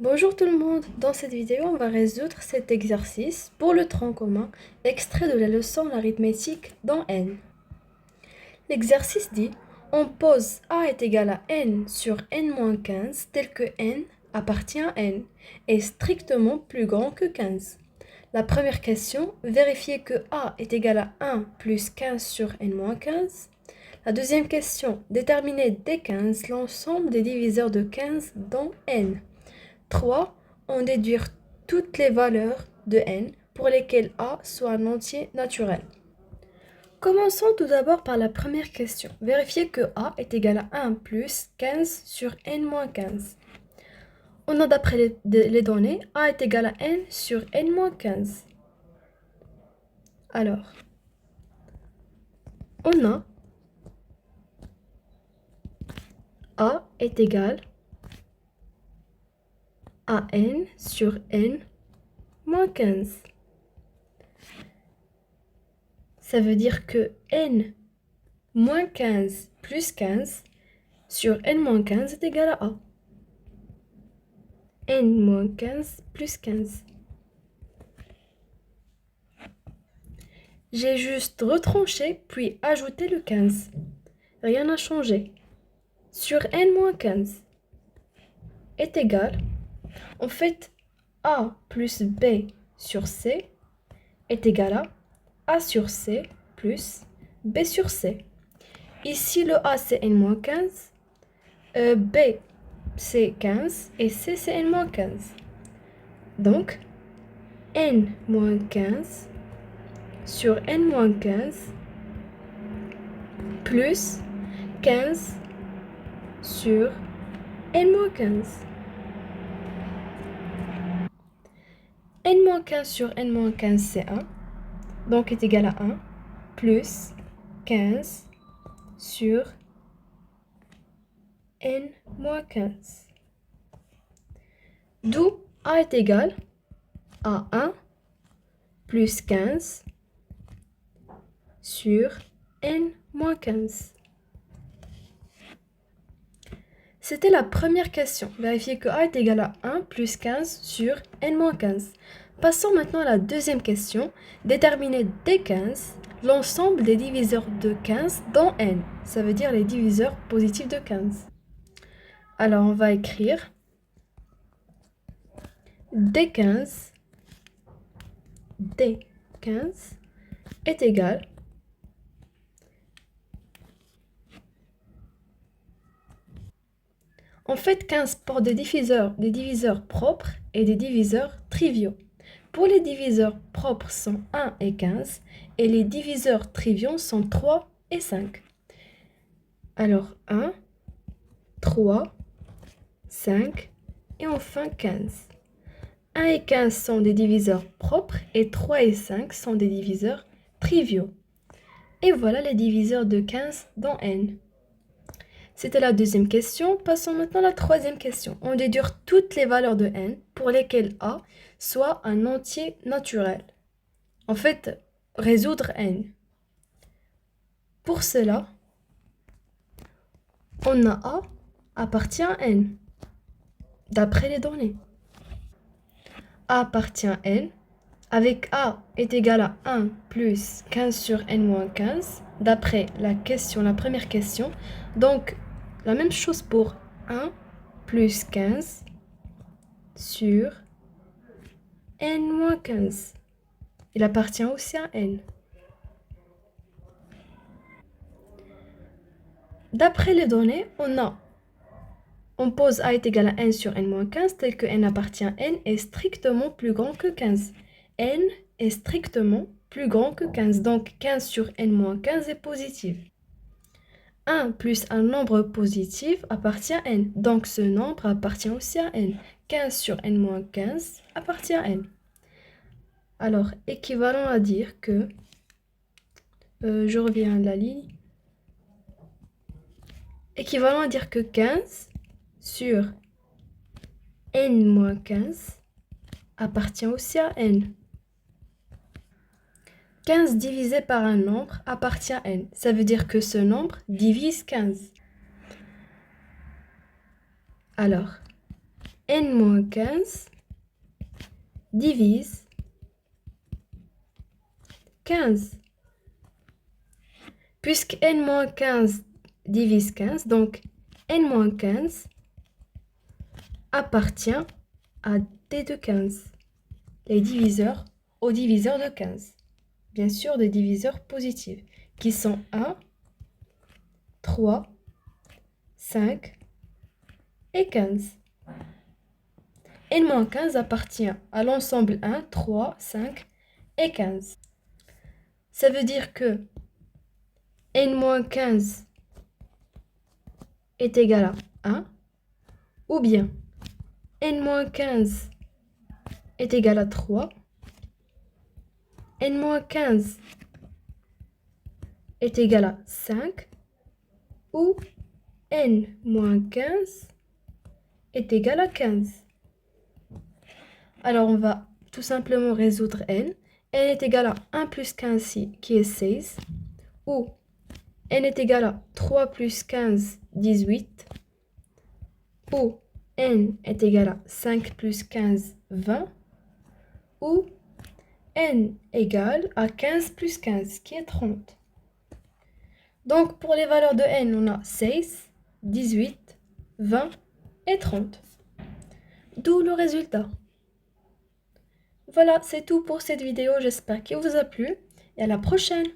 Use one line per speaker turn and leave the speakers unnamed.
Bonjour tout le monde, dans cette vidéo on va résoudre cet exercice pour le tronc commun extrait de la leçon l'arithmétique dans N. L'exercice dit, on pose A est égal à N sur N-15 tel que N appartient à N est strictement plus grand que 15. La première question, vérifier que A est égal à 1 plus 15 sur N-15. La deuxième question, déterminer dès 15 l'ensemble des diviseurs de 15 dans N. 3. En déduire toutes les valeurs de n pour lesquelles a soit un entier naturel. Commençons tout d'abord par la première question. Vérifier que a est égal à 1 plus 15 sur n-15. On a d'après les données, a est égal à n sur n-15. Alors, on a a est égal à n sur n moins 15. Ça veut dire que n moins 15 plus 15 sur n moins 15 est égal à a. n moins 15 plus 15. J'ai juste retranché puis ajouté le 15. Rien n'a changé. Sur n moins 15 est égal, en fait, a plus b sur c est égal à a sur c plus b sur c. Ici, le a c'est n-15, b c'est 15 et c c'est n-15. Donc, n-15 sur n-15 plus 15 sur n-15. n-15 sur n-15 c'est 1, donc est égal à 1, plus 15 sur n-15. D'où a est égal à 1 plus 15 sur n-15. C'était la première question. Vérifier que a est égal à 1 plus 15 sur n-15. Passons maintenant à la deuxième question. Déterminer dès 15 l'ensemble des diviseurs de 15 dans n. Ça veut dire les diviseurs positifs de 15. Alors on va écrire dès 15 est égal en fait 15 porte des diviseurs propres et des diviseurs triviaux. Pour les diviseurs propres sont 1 et 15 et les diviseurs triviaux sont 3 et 5. Alors 1, 3, 5 et enfin 15. 1 et 15 sont des diviseurs propres et 3 et 5 sont des diviseurs triviaux. Et voilà les diviseurs de 15 dans n. C'était la deuxième question. Passons maintenant à la troisième question. On déduire toutes les valeurs de n pour lesquelles a soit un entier naturel. En fait, résoudre n. Pour cela, on a a appartient à n, d'après les données. A appartient à n, avec a est égal à 1 plus 15 sur n moins 15, d'après la première question. Donc, la même chose pour 1 plus 15 sur n moins 15. Il appartient aussi à n. D'après les données, on pose a est égal à n sur n moins 15 tel que n appartient à n est strictement plus grand que 15. n est strictement plus grand que 15, donc 15 sur n moins 15 est positif. 1 plus un nombre positif appartient à n, donc ce nombre appartient aussi à n. 15 sur n moins 15 appartient à n. Alors, équivalent à dire que, je reviens à la ligne, équivalent à dire que 15 sur n moins 15 appartient aussi à n. 15 divisé par un nombre appartient à n. Ça veut dire que ce nombre divise 15. Alors, n-15 divise 15. Puisque n-15 divise 15, donc n-15 appartient à d de 15, les diviseurs aux diviseurs de 15. Bien sûr, des diviseurs positifs, qui sont 1, 3, 5 et 15. n-15 appartient à l'ensemble 1, 3, 5 et 15. Ça veut dire que n-15 est égal à 1, ou bien n-15 est égal à 3, n-15 est égal à 5, ou n-15 est égal à 15. Alors, on va tout simplement résoudre n. n est égal à 1 plus 15 ici, qui est 16, ou n est égal à 3 plus 15, 18, ou n est égal à 5 plus 15, 20, ou n égale à 15 plus 15, qui est 30. Donc, pour les valeurs de n, on a 16, 18, 20 et 30. D'où le résultat. Voilà, c'est tout pour cette vidéo. J'espère qu'elle vous a plu et à la prochaine.